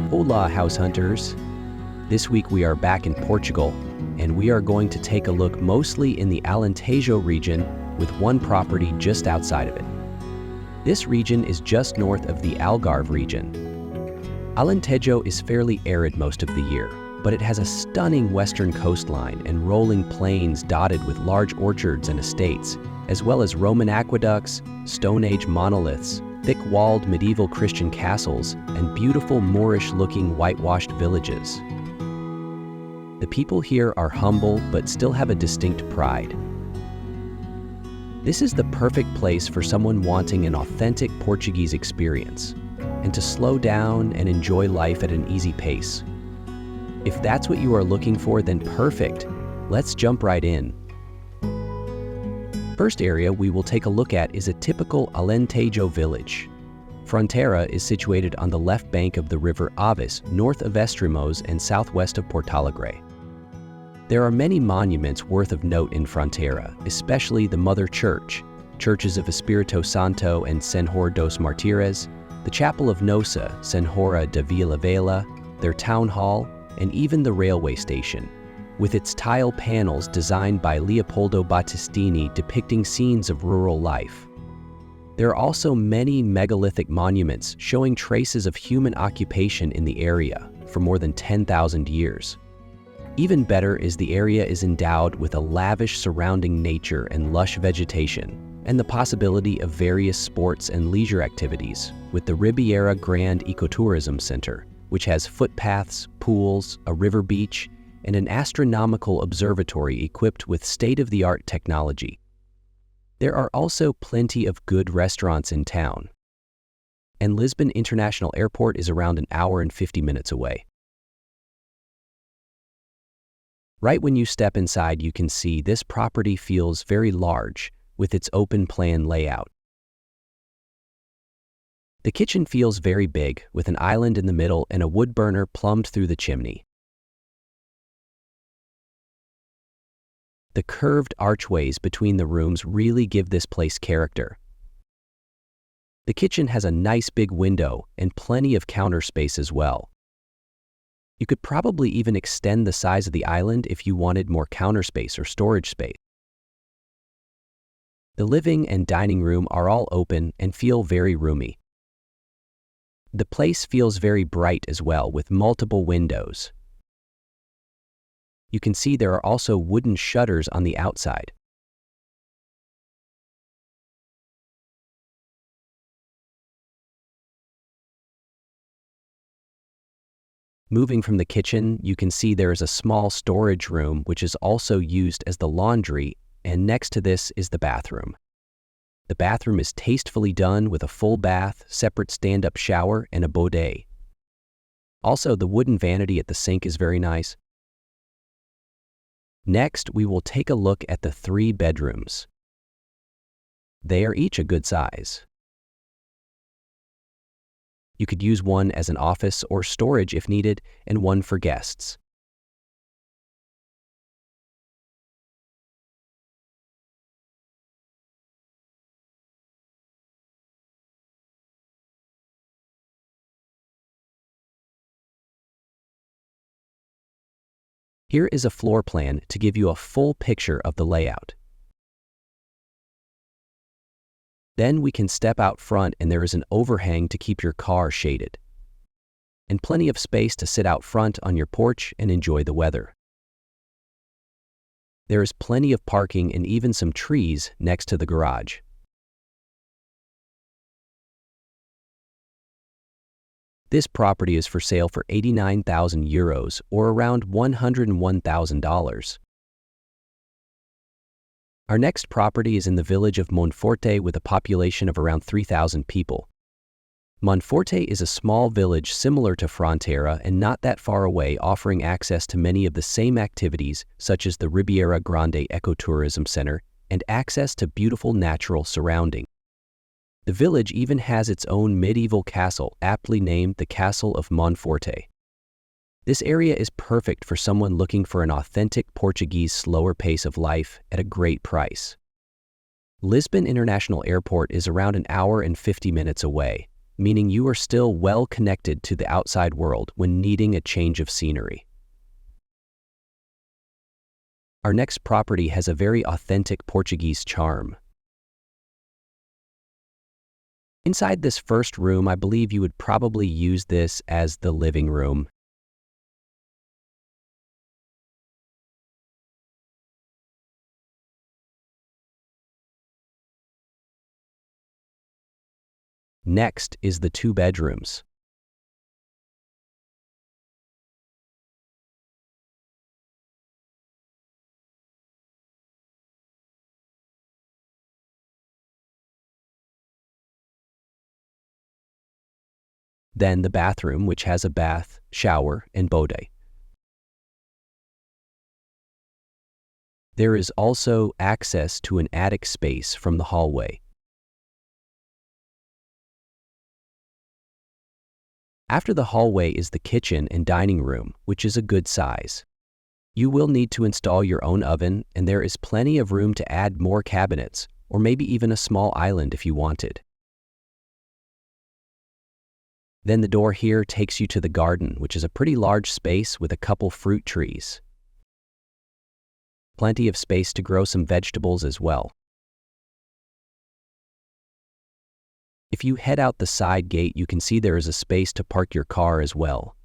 Hola, house hunters! This week we are back in Portugal, and we are going to take a look mostly in the Alentejo region with one property just outside of it. This region is just north of the Algarve region. Alentejo is fairly arid most of the year, but it has a stunning western coastline and rolling plains dotted with large orchards and estates, as well as Roman aqueducts, Stone Age monoliths, thick-walled medieval Christian castles, and beautiful Moorish-looking whitewashed villages. The people here are humble but still have a distinct pride. This is the perfect place for someone wanting an authentic Portuguese experience, and to slow down and enjoy life at an easy pace. If that's what you are looking for, then perfect. Let's jump right in. First area we will take a look at is a typical Alentejo village. Fronteira is situated on the left bank of the river Aves, north of Estremoz and southwest of Porto Alegre. There are many monuments worth of note in Fronteira, especially the Mother Church, churches of Espírito Santo and Senhor dos Martires, the Chapel of Nossa Senhora de Vila Velha, their town hall, and even the railway station, with its tile panels designed by Leopoldo Battistini depicting scenes of rural life. There are also many megalithic monuments showing traces of human occupation in the area for more than 10,000 years. Even better is the area is endowed with a lavish surrounding nature and lush vegetation, and the possibility of various sports and leisure activities with the Ribeira Grande Ecotourism Center, which has footpaths, pools, a river beach, and an astronomical observatory equipped with state-of-the-art technology. There are also plenty of good restaurants in town, and Lisbon International Airport is around an hour and 50 minutes away. Right when you step inside, you can see this property feels very large with its open plan layout. The kitchen feels very big, with an island in the middle and a wood burner plumbed through the chimney. The curved archways between the rooms really give this place character. The kitchen has a nice big window and plenty of counter space as well. You could probably even extend the size of the island if you wanted more counter space or storage space. The living and dining room are all open and feel very roomy. The place feels very bright as well, with multiple windows. You can see there are also wooden shutters on the outside. Moving from the kitchen, you can see there is a small storage room which is also used as the laundry, and next to this is the bathroom. The bathroom is tastefully done with a full bath, separate stand-up shower, and a bidet. Also, the wooden vanity at the sink is very nice. Next, we will take a look at the 3 bedrooms. They are each a good size. You could use one as an office or storage if needed, and one for guests. Here is a floor plan to give you a full picture of the layout. Then we can step out front and there is an overhang to keep your car shaded, and plenty of space to sit out front on your porch and enjoy the weather. There is plenty of parking and even some trees next to the garage. This property is for sale for €89,000 or around $101,000. Our next property is in the village of Monforte with a population of around 3,000 people. Monforte is a small village similar to Fronteira and not that far away, offering access to many of the same activities such as the Ribeira Grande Ecotourism Center and access to beautiful natural surroundings. The village even has its own medieval castle, aptly named the Castle of Monforte. This area is perfect for someone looking for an authentic Portuguese slower pace of life at a great price. Lisbon International Airport is around an hour and 50 minutes away, meaning you are still well connected to the outside world when needing a change of scenery. Our next property has a very authentic Portuguese charm. Inside this first room, I believe you would probably use this as the living room. Next is the 2 bedrooms. Then the bathroom, which has a bath, shower, and bidet. There is also access to an attic space from the hallway. After the hallway is the kitchen and dining room, which is a good size. You will need to install your own oven, and there is plenty of room to add more cabinets, or maybe even a small island if you wanted. Then the door here takes you to the garden, which is a pretty large space with a couple fruit trees. Plenty of space to grow some vegetables as well. If you head out the side gate, you can see there is a space to park your car as well.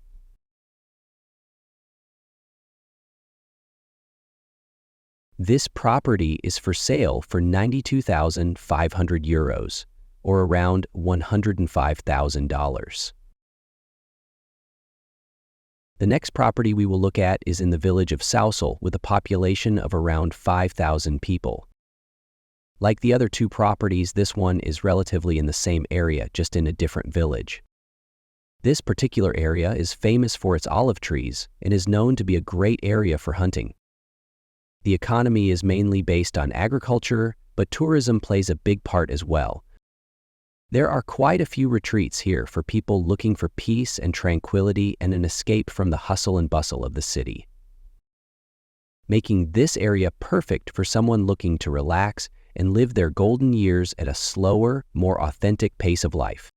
This property is for sale for €92,500, or around $105,000. The next property we will look at is in the village of Sousel with a population of around 5,000 people. Like the other 2 properties, this one is relatively in the same area, just in a different village. This particular area is famous for its olive trees and is known to be a great area for hunting. The economy is mainly based on agriculture, but tourism plays a big part as well. There are quite a few retreats here for people looking for peace and tranquility and an escape from the hustle and bustle of the city, making this area perfect for someone looking to relax and live their golden years at a slower, more authentic pace of life.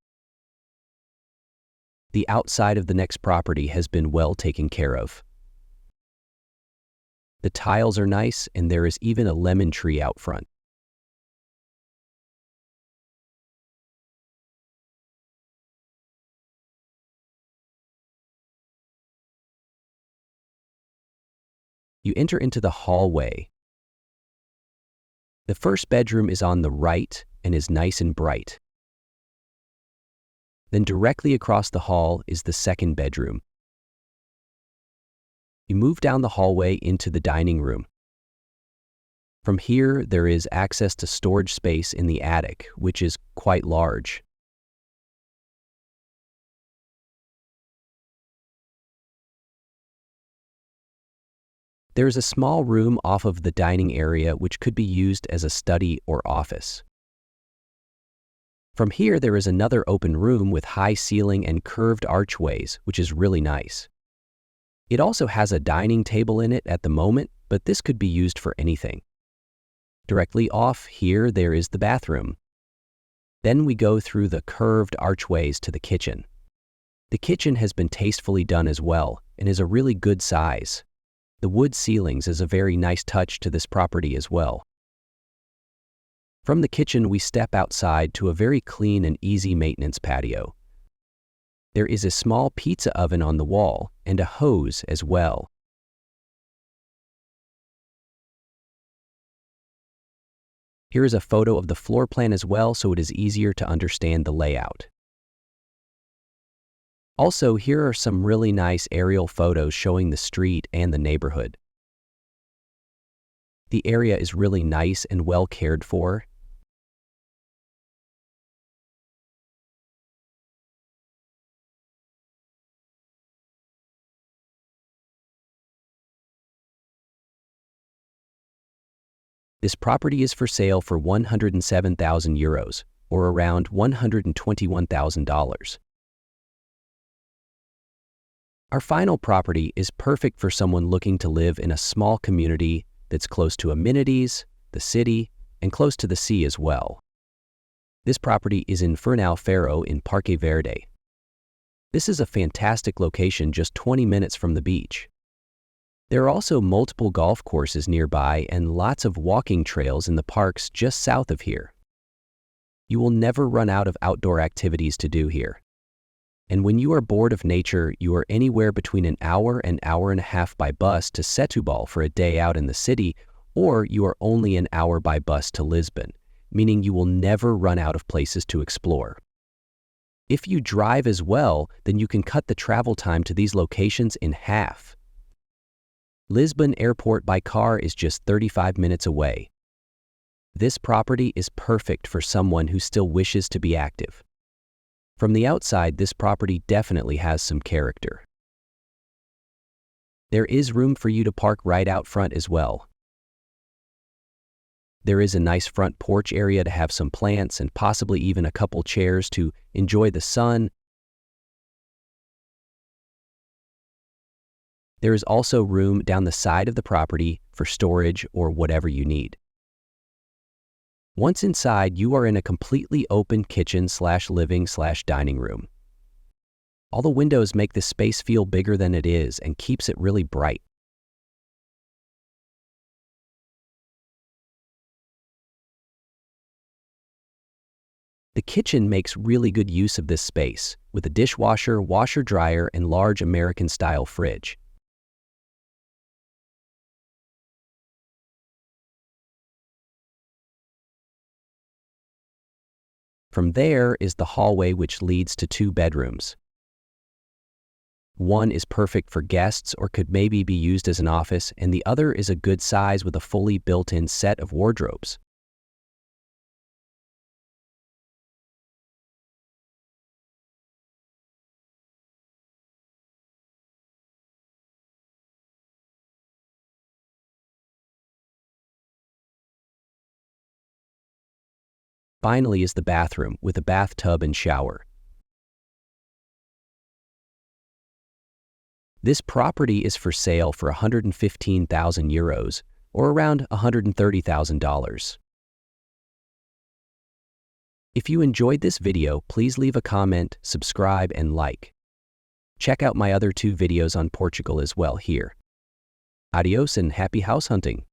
The outside of the next property has been well taken care of. The tiles are nice, and there is even a lemon tree out front. You enter into the hallway. The first bedroom is on the right and is nice and bright. Then directly across the hall is the second bedroom. You move down the hallway into the dining room. From here, there is access to storage space in the attic, which is quite large. There is a small room off of the dining area which could be used as a study or office. From here, there is another open room with high ceiling and curved archways, which is really nice. It also has a dining table in it at the moment, but this could be used for anything. Directly off here, there is the bathroom. Then we go through the curved archways to the kitchen. The kitchen has been tastefully done as well and is a really good size. The wood ceilings is a very nice touch to this property as well. From the kitchen, we step outside to a very clean and easy maintenance patio. There is a small pizza oven on the wall and a hose as well. Here is a photo of the floor plan as well, so it is easier to understand the layout. Also, here are some really nice aerial photos showing the street and the neighborhood. The area is really nice and well cared for. This property is for sale for €107,000, or around $121,000. Our final property is perfect for someone looking to live in a small community that's close to amenities, the city, and close to the sea as well. This property is in Fernao Ferro in Parque Verde. This is a fantastic location just 20 minutes from the beach. There are also multiple golf courses nearby and lots of walking trails in the parks just south of here. You will never run out of outdoor activities to do here. And when you are bored of nature, you are anywhere between an hour and hour and a half by bus to Setúbal for a day out in the city, or you are only an hour by bus to Lisbon, meaning you will never run out of places to explore. If you drive as well, then you can cut the travel time to these locations in half. Lisbon Airport by car is just 35 minutes away. This property is perfect for someone who still wishes to be active. From the outside, this property definitely has some character. There is room for you to park right out front as well. There is a nice front porch area to have some plants and possibly even a couple chairs to enjoy the sun. There is also room down the side of the property for storage or whatever you need. Once inside, you are in a completely open kitchen/living/dining room. All the windows make the space feel bigger than it is and keeps it really bright. The kitchen makes really good use of this space, with a dishwasher, washer-dryer, and large American-style fridge. From there is the hallway which leads to 2 bedrooms. One is perfect for guests or could maybe be used as an office, and the other is a good size with a fully built-in set of wardrobes. Finally is the bathroom with a bathtub and shower. This property is for sale for €115,000 or around $130,000. If you enjoyed this video, please leave a comment, subscribe, and like. Check out my other 2 videos on Portugal as well here. Adios and happy house hunting!